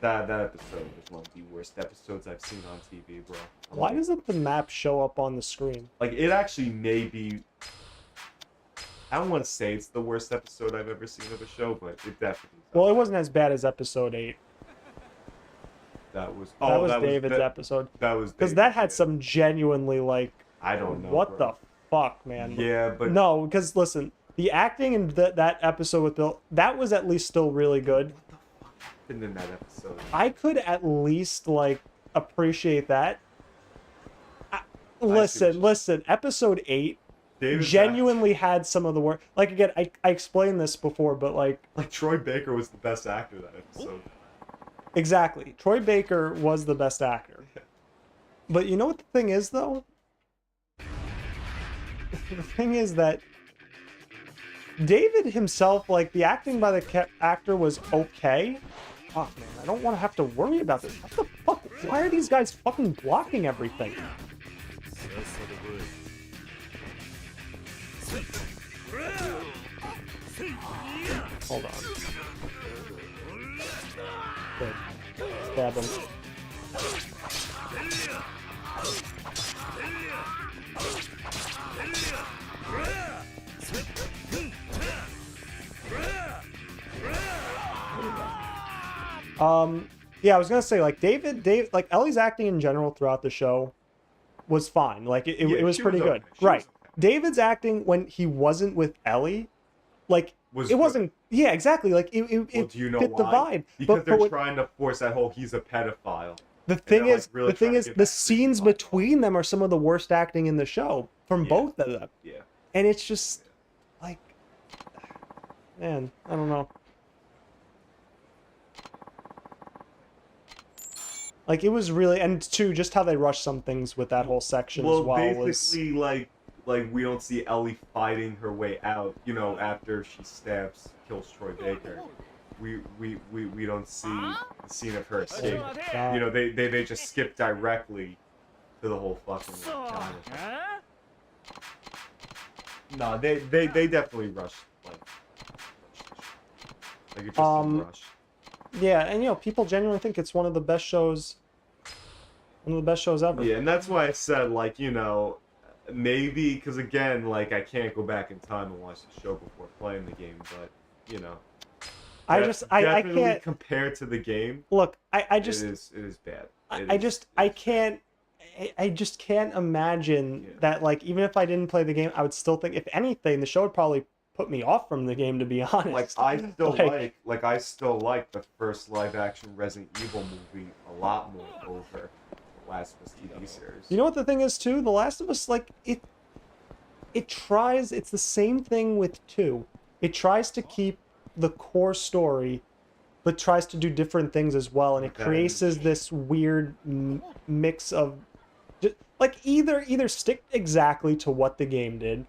that episode was one of the worst episodes I've seen on TV, bro. Why doesn't the map show up on the screen? Like it actually may be. I don't want to say it's the worst episode I've ever seen of a show, but it definitely. Well, it wasn't as bad as episode 8. That was David's episode. That was because that had some genuinely like. I don't know. What bro. the fuck, man? Yeah, but no, because listen, the acting in that episode with Bill, that was at least still really good. What the fuck happened in that episode? I could at least like appreciate that. Listen. Episode 8 David's genuinely had some of the work. Like again, I explained this before, but like Troy Baker was the best actor that episode. Exactly, Troy Baker was the best actor. But you know what the thing is, though? The thing is that David himself, like the acting by the actor was okay. Fuck, man, I don't want to have to worry about this. What the fuck? Why are these guys fucking blocking everything? Hold on. Good. Stab him. Yeah, I was gonna say, like, Dave, like, Ellie's acting in general throughout the show was fine. Like, it was pretty good. Right. Okay. David's acting when he wasn't with Ellie, like, wasn't, yeah, exactly. Like, it do you know fit the why? vibe. Because they're what, trying to force that whole he's a pedophile. the thing is, really trying to get the that scenes creepy vibe. between them are some of the worst acting in the show from both of them. Yeah. And it's just, like, man, I don't know. Like, it was really, and two, just how they rushed some things with that whole section as well. Basically, like we don't see Ellie fighting her way out, you know, after she kills Troy Baker. We don't see the scene of her escape. You know, they just skip directly to the whole fucking encounter. No, they definitely rushed, like it just seemed rushed. Yeah, and you know, people genuinely think it's one of the best shows ever. Yeah, and that's why I said, like, you know, maybe, because again, like, I can't go back in time and watch the show before playing the game, but, you know. I definitely can't compared to the game. Look, it is bad. I just can't imagine that, like, even if I didn't play the game, I would still think, if anything, the show would probably put me off from the game, to be honest. Like, I still like the first live action Resident Evil movie a lot more over the Last of Us TV series. You know what the thing is too? The Last of Us, like, it tries, it's the same thing with 2. It tries to keep the core story, but tries to do different things as well, and it creates this weird mix of, like, either stick exactly to what the game did,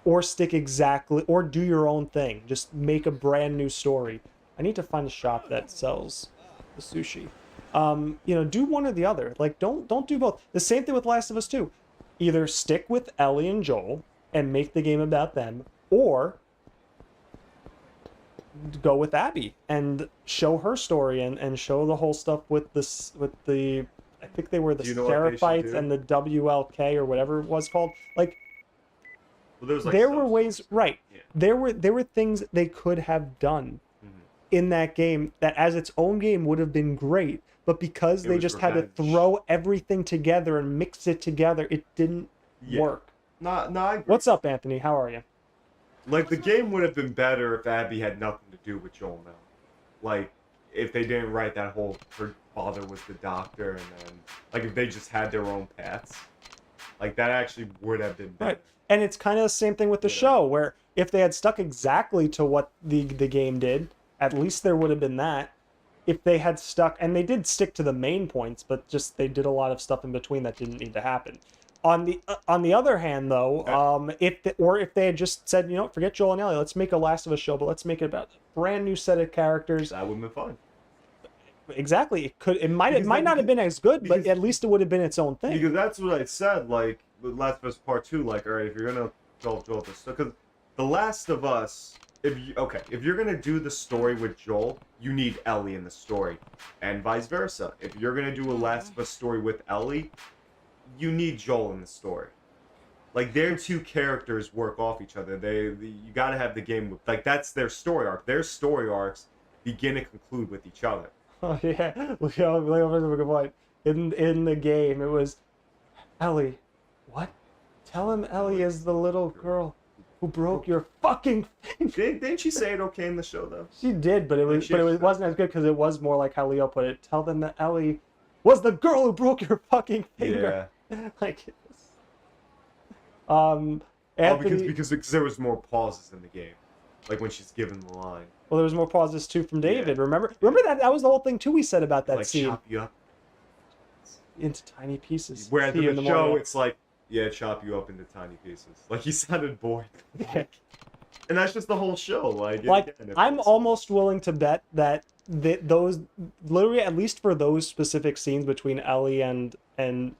or or do your own thing. Just make a brand new story. I need to find a shop that sells the sushi. You know, do one or the other. Like, don't do both. The same thing with Last of Us 2. Either stick with Ellie and Joel and make the game about them, or go with Abby and show her story and show the whole stuff with this with the I think they were the Do you know what they should Seraphites do? and the WLK or whatever it was called. Like Well, there was, like, there were ways, substance. right? Yeah. There were things they could have done Mhm. in that game that as its own game would have been great, but because It they was just had to revenge. throw everything together and mix it together, it didn't Yeah. work. No, I agree. What's up, Anthony? How are you? Like, the game would have been better if Abby had nothing to do with Joel now. Like, if they didn't write that whole her father was the doctor, and then, like, if they just had their own paths. Like, that actually would have been better. Right. And it's kind of the same thing with the Yeah. show, where if they had stuck exactly to what the game did, at least there would have been that. If they had stuck, and they did stick to the main points, but just they did a lot of stuff in between that didn't need to happen. On the other hand, though, if they had just said, you know, forget Joel and Ellie, let's make a Last of Us show, but let's make it about a brand new set of characters. That would have been fun. Exactly, it might Because not then- have been as good, but because- at least it would have been its own thing. Because that's what I said, like, with Last of Us Part 2, like, alright, if you're gonna Joel this, because The Last of Us, if you're gonna do the story with Joel, you need Ellie in the story, and vice versa. If you're gonna do a Last of Us story with Ellie, you need Joel in the story. Like, their two characters work off each other. You gotta have the game with, like, that's their story arc. Their story arcs begin and conclude with each other. Oh yeah, look how a good point. In the game, it was Ellie. What? Tell him Ellie is the little girl who broke your fucking finger. Didn't she say it okay in the show, though? She did, but it wasn't as good because it was more like how Leo put it. Tell them that Ellie was the girl who broke your fucking finger. Yeah. Like, Oh, Anthony. because there was more pauses in the game, like when she's given the line. Well, there was more pauses too from David. Yeah. Remember that was the whole thing too. We said about that Like, scene chop you up. into tiny pieces. Whereas See you in the the show, morning. it's like, yeah, chop you up into tiny pieces. Like, he sounded bored. Yeah. And that's just the whole show. Like again, if I'm it's- almost willing to bet that those literally, at least for those specific scenes between Ellie and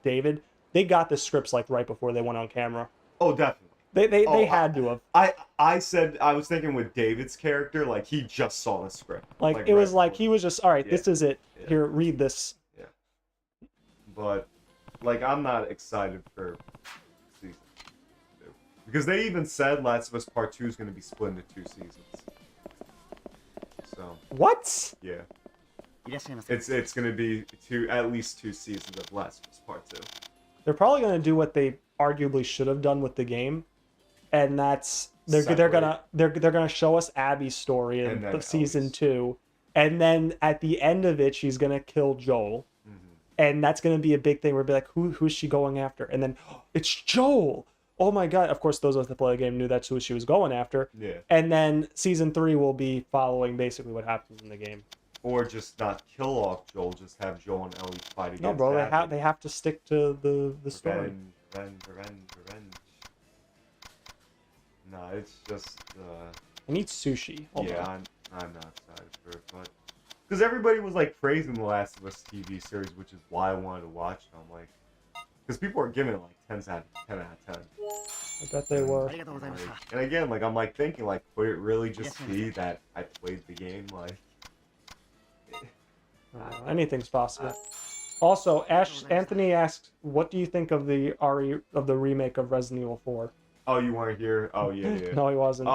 David, they got the scripts like right before they went on camera. Oh, definitely. They had to have. I said, I was thinking with David's character, like, he just saw the script. Like it right was like before. he was just, all right, Yeah. this is it. Yeah. Here, read this. But, like, I'm not excited for season 2. Because they even said Last of Us Part 2 is going to be split into 2 seasons. So, What? yeah. It's going to be at least 2 seasons of Last of Us Part 2. They're probably going to do what they arguably should have done with the game, and that's they're gonna show us Abby's story in And then the season Ellie's. 2, and then at the end of it, she's gonna kill Joel, and that's gonna be a big thing. We'll be like, who's she going after? And then it's Joel. Oh my god! Of course, those of us that play the game knew that's who she was going after. Yeah. And then season 3 will be following basically what happens in the game. Or just not kill off Joel, just have Joel and Ellie fight against No, bro, Abby. they have to stick to the story. Revenge. No, it's just, I need sushi. Hold yeah, on. I'm not excited for it, but... Because everybody was, like, praising The Last of Us TV series, which is why I wanted to watch it. I'm like... Because people are giving it, like, 10 out of 10. I bet they were. Like, and again, like, I'm, like, thinking, like, would it really just be that I played the game, like... Anything's possible. Also, Anthony asked, "What do you think of the remake of Resident Evil 4?" Oh, you weren't here? Oh, yeah. No, he wasn't.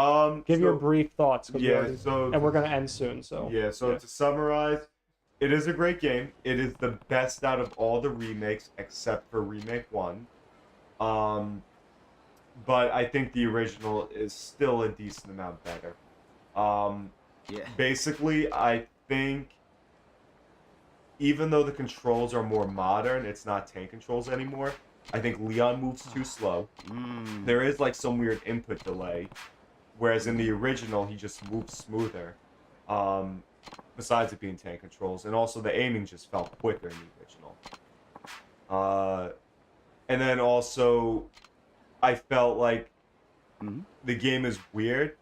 Give so- your brief thoughts. 'Cause Yeah, we're gonna end soon. So Yeah, so to summarize, it is a great game. It is the best out of all the remakes except for Remake 1. But I think the original is still a decent amount better. Yeah. Basically, I think even though the controls are more modern, it's not tank controls anymore. I think Leon moves too slow. There is like some weird input delay, whereas in the original he just moves smoother. Besides it being tank controls, and also the aiming just felt quicker in the original. And then also, I felt like the game is weird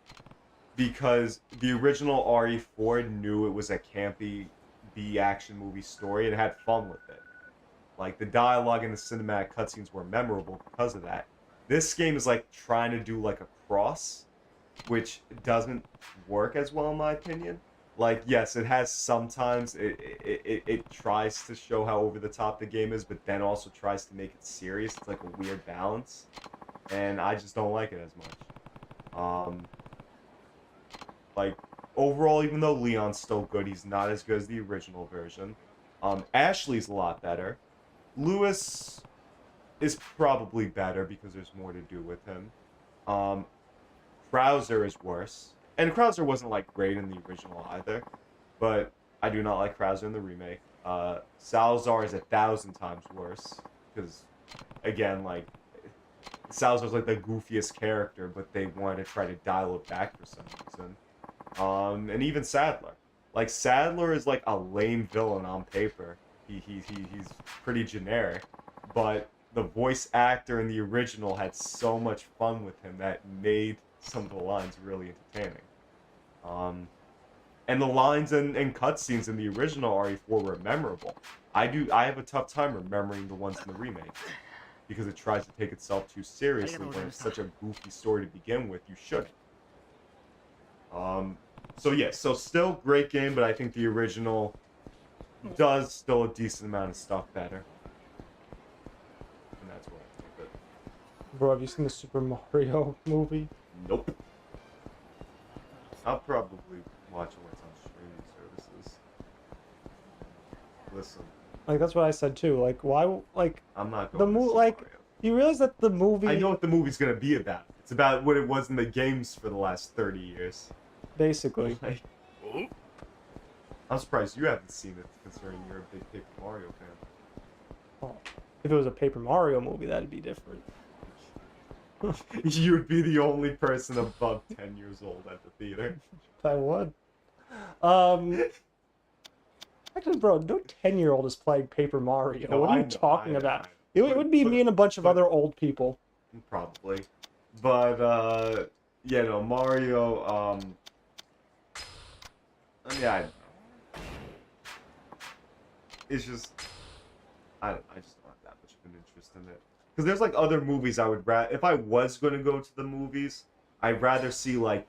because the original RE4 knew it was a campy B-action movie story and had fun with it. Like, the dialogue and the cinematic cutscenes were memorable because of that. This game is, like, trying to do, like, a cross which doesn't work as well in my opinion. Like, yes, it has sometimes it tries to show how over the top the game is, but then also tries to make it serious. It's like a weird balance, and I just don't like it as much. Like, overall, even though Leon's still good, he's not as good as the original version. Ashley's a lot better. Lewis is probably better because there's more to do with him. Krauser is worse. And Krauser wasn't, like, great in the original either. But I do not like Krauser in the remake. Salazar is 1,000 times worse. Because, again, like, Salazar's, like, the goofiest character, but they wanted to try to dial it back for some reason. And even Sadler. Like, Sadler is, like, a lame villain on paper. He's pretty generic. But the voice actor in the original had so much fun with him that made some of the lines really entertaining. And the lines and cutscenes in the original RE4 were memorable. I have a tough time remembering the ones in the remake because it tries to take itself too seriously when it's such a goofy story to begin with. You shouldn't. So yeah, so still great game, but I think the original does still a decent amount of stuff better. And that's what I think of it. Bro, have you seen the Super Mario movie? Nope. I'll probably watch it when it's on streaming services. Listen, Like, that's what I said too. Like, why? Like, I'm not the going to movie. see Like, Mario. you realize that the movie. I know what the movie's gonna be about. It's about what it was in the games for the last 30 years. Basically. Like, I'm surprised you haven't seen it, considering you're a big Paper Mario fan. Oh, if it was a Paper Mario movie, that'd be different. You would be the only person above 10 years old at the theater. I would. Actually, bro, no 10-year-old is playing Paper Mario. No, What are I you know, talking I know, about? I know. It would be me and a bunch of other old people. Probably. But, yeah, no, Mario, yeah, I don't know. It's just, I just don't have that much of an interest in it. Because there's, like, other movies I would rather, if I was going to go to the movies, I'd rather see, like,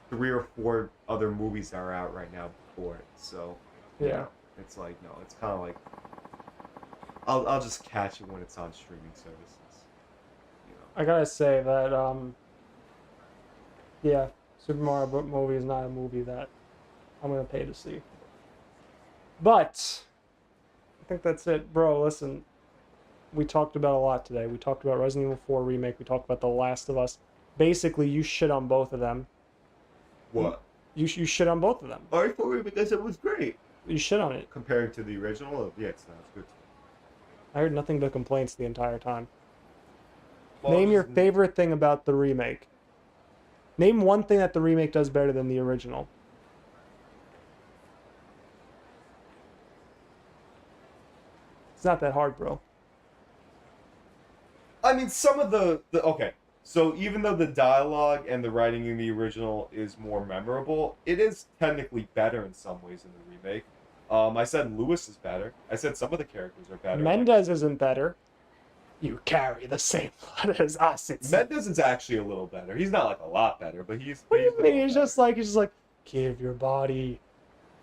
3 or 4 other movies that are out right now before it. So, you Yeah. know, it's like, no, it's kind of like, I'll just catch it when it's on streaming services. You know. I gotta say that, yeah, Super Mario movie is not a movie that I'm gonna pay to see. But I think that's it, bro. Listen, we talked about a lot today. We talked about Resident Evil 4 remake. We talked about The Last of Us. Basically, you shit on both of them. What? You shit on both of them. RE4 remake, I said, was great. You shit on it. Comparing to the original, yeah, it's not as good. I heard nothing but complaints the entire time. Well, Name your just- favorite thing about the remake. Name one thing that the remake does better than the original. It's not that hard, bro. I mean, some of the okay. So even though the dialogue and the writing in the original is more memorable, it is technically better in some ways in the remake. I said Lewis is better. I said some of the characters are better. Mendez isn't better. You carry the same blood as us. It's Mendez is actually a little better. He's not like a lot better, but he's. what do you a mean? little He's better. just like give your body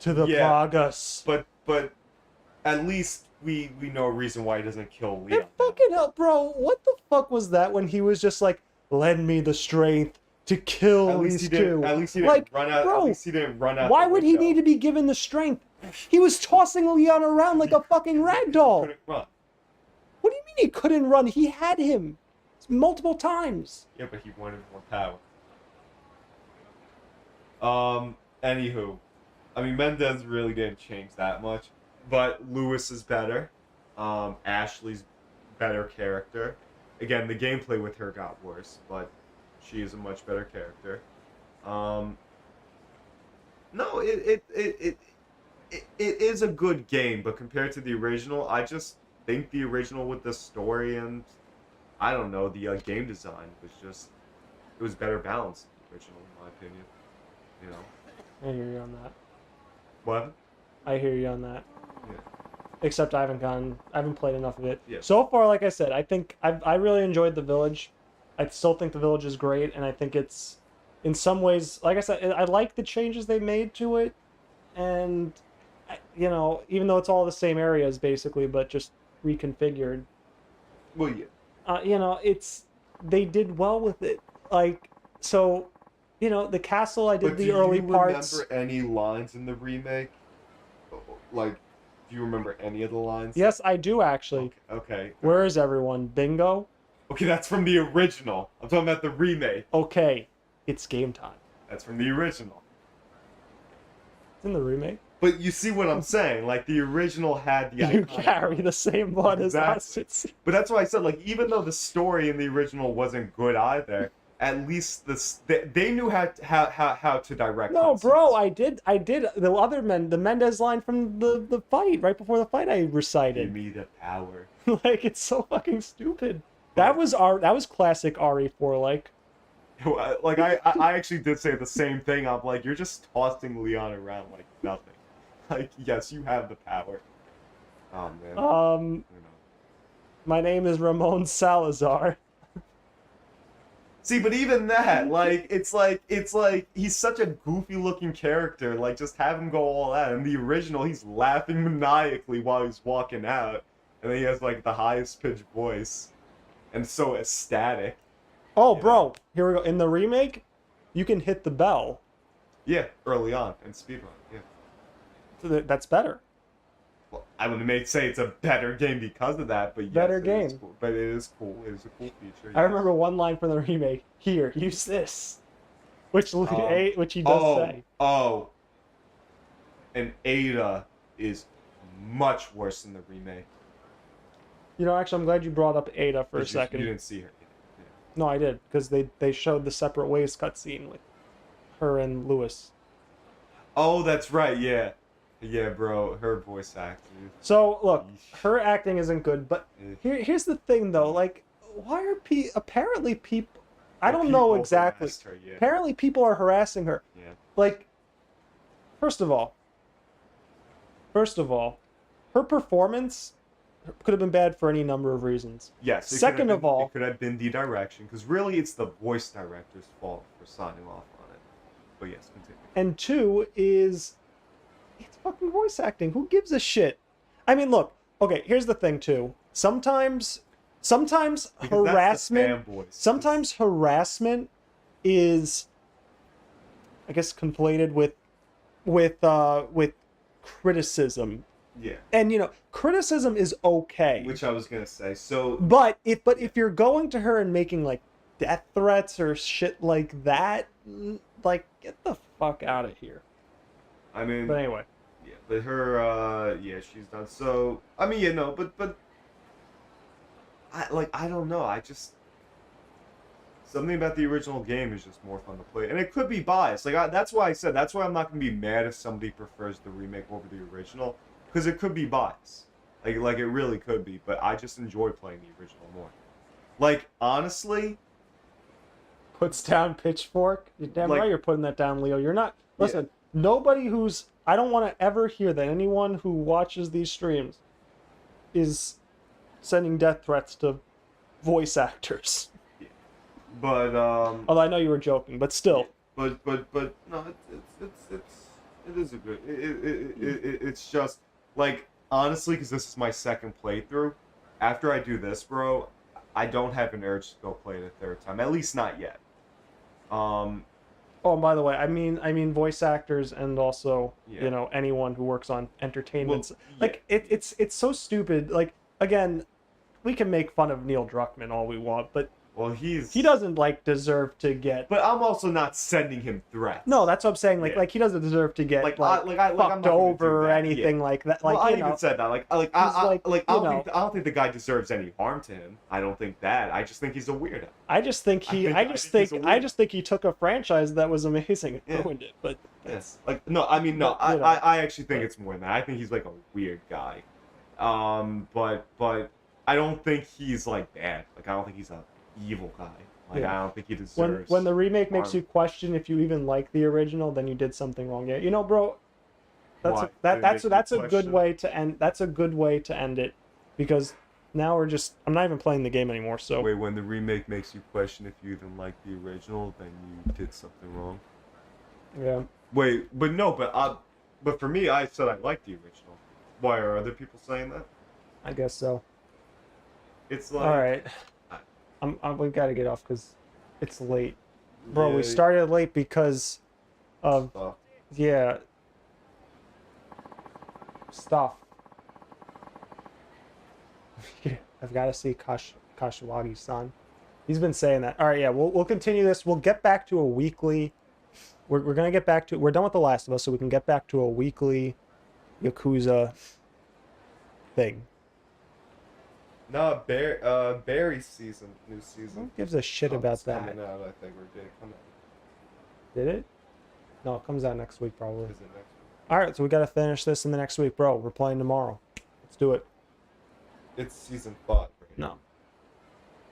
to the Yeah. Plagas. But at least we know a reason why he doesn't kill It Leon. fucking hell, bro. What the fuck was that when he was just like, lend me the strength to kill At least these he two? didn't. At least he didn't Like, run out. bro, At least he didn't run out. why the would he window. need to be given the strength? He was tossing Leon around like a fucking rag doll. Couldn't run. What do you mean he couldn't run? He had him multiple times. Yeah, but he wanted more power. Anywho, I mean, Mendez really didn't change that much, but Lewis is better. Ashley's better character. Again, the gameplay with her got worse, but she is a much better character. No, it is a good game, but compared to the original, I just think the original with the story and I don't know, the game design was just it was better balanced than the original, in my opinion. You know. I hear you on that. What? I hear you on that. Yeah. Except I haven't played enough of it. Yeah. So far, like I said, I think I really enjoyed The Village. I still think The Village is great, and I think it's in some ways, like I said, I like the changes they made to it, and you know, even though it's all the same areas basically, but just reconfigured. Well, yeah. You know, they did well with it. Like, so, you know, the castle I did But the early parts. Do you remember any lines in the remake? Like, do you remember any of the lines? Yes, I do actually. Okay. Where is everyone? Bingo. Okay, that's from the original. I'm talking about the remake. Okay, it's game time. That's from the original. It's in the remake. But you see what I'm saying? Like, the original had the You iconic carry lines. the same blood as us. Exactly. But that's why I said, like, even though the story in the original wasn't good either, at least they knew how to direct. No, cutscenes. bro, I did. The Mendez line from the fight right before the fight. I Give recited. me the power. Like, it's so fucking stupid. That was classic RE4. Like, Like I actually did say the same thing. I'm like, you're just tossing Leon around like nothing. Like, yes, you have the power. Oh man. You know. my name is Ramon Salazar. See, but even that, like, it's like he's such a goofy looking character. Like, just have him go all out. In the original, he's laughing maniacally while he's walking out, and then he has like the highest pitched voice, and so ecstatic. Oh, Yeah. bro, here we go. In the remake, you can hit the bell. Yeah, early on in speedrun. Yeah. So that's better. Well, I wouldn't say it's a better game because of that, but yes, Better it is game. cool. But it is cool. It is a cool feature. I yes. remember one line from the remake. Here, use this, which he does Oh, say. oh. And Ada is much worse than the remake. You know, actually, I'm glad you brought up Ada for a But second. You didn't see her. Yeah. No, I did, because they showed the separate ways cutscene with her and Lewis. Oh, that's right. Yeah. Yeah, bro. Her voice acting. So look, Yeesh. her acting isn't good, but here's the thing though. Like, why are apparently people? I don't know People exactly. harassed her, yeah. Apparently, people are harassing her. Yeah. Like, first of all, her performance could have been bad for any number of reasons. Yes. Second of all, it could have been the direction, because really it's the voice director's fault for signing off on it. But yes, continue. and two is it's fucking voice acting. Who gives a shit? I mean, look. Okay, here's the thing too. Sometimes Because that's the harassment. fanboys. Sometimes harassment is, I guess, conflated with criticism. Yeah. And you know, criticism is okay. Which I was gonna say. So. But if you're going to her and making like death threats or shit like that, like, get the fuck out of here. I mean. But anyway. Yeah, but her, yeah, she's done. So, I mean, you know, but I don't know. I just something about the original game is just more fun to play, and it could be biased. Like that's why I'm not gonna be mad if somebody prefers the remake over the original, because it could be biased. Like it really could be. But I just enjoy playing the original more. Like, honestly. Puts down pitchfork. You're damn Like- right you're putting that down, Leo. You're not. Listen, nobody who's. I don't want to ever hear that anyone who watches these streams is sending death threats to voice actors. But Although I know you were joking, but still. But no, it is a good. It's just like, honestly, because this is my second playthrough. After I do this, bro, I don't have an urge to go play it a third time. At least not yet. Oh, and by the way, I mean voice actors and also, Yeah. you know, anyone who works on entertainment. Well, Like, it's so stupid. Like, again, we can make fun of Neil Druckmann all we want, but Well, he doesn't, like, deserve to get... But I'm also not sending him threats. No, that's what I'm saying. Like, Yeah. like he doesn't deserve to get I'm fucked not gonna do over or that, anything yeah. like that. Well, Like, I you know, even said that. I don't think the guy deserves any harm to him. I don't think that. I just think he's a weirdo. I just think I think he took a franchise that was amazing and Yeah. ruined it. But Yes. Like, no, I mean, no. But, you know. I actually think it's more than that. I think he's like a weird guy. But I don't think he's like bad. Like, I don't think he's a evil guy. Like, Yeah. I don't think he deserves. when the remake makes harm. you question if you even like the original, then you did something wrong. Yeah, you know, bro. That's Why? that's It makes you a good question. way to end. That's a good way to end it, because now we're just, I'm not even playing the game anymore, so. Wait, when the remake makes you question if you even like the original, then you did something wrong. Yeah. Wait, but for me, I said I liked the original. Why are other people saying that? I guess so. It's like, All right. We've got to get off because it's late. Bro, we yeah, started late because of, stuff. yeah, stuff. I've got to see Kashiwagi-san. He's been saying that. All right, yeah, we'll continue this. We'll get back to a weekly. We're going to get back to, we're done with The Last of Us, so we can get back to a weekly Yakuza thing. No, Barry's season, new season. Who gives a shit about It's that? coming out, I think, or did it come out? Did it? No, it comes out next week probably. Is it next week? All right, so we got to finish this in the next week, bro. We're playing tomorrow. Let's do it. It's season 5. Right? No.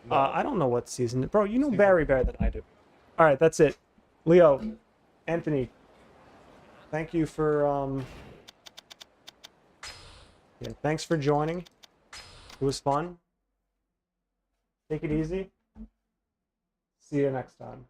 No. I don't know what season. Bro, you know Barry better than I do. All right, that's it. Leo, Anthony, thank you for yeah, thanks for joining. It was fun. Take it easy. See you next time.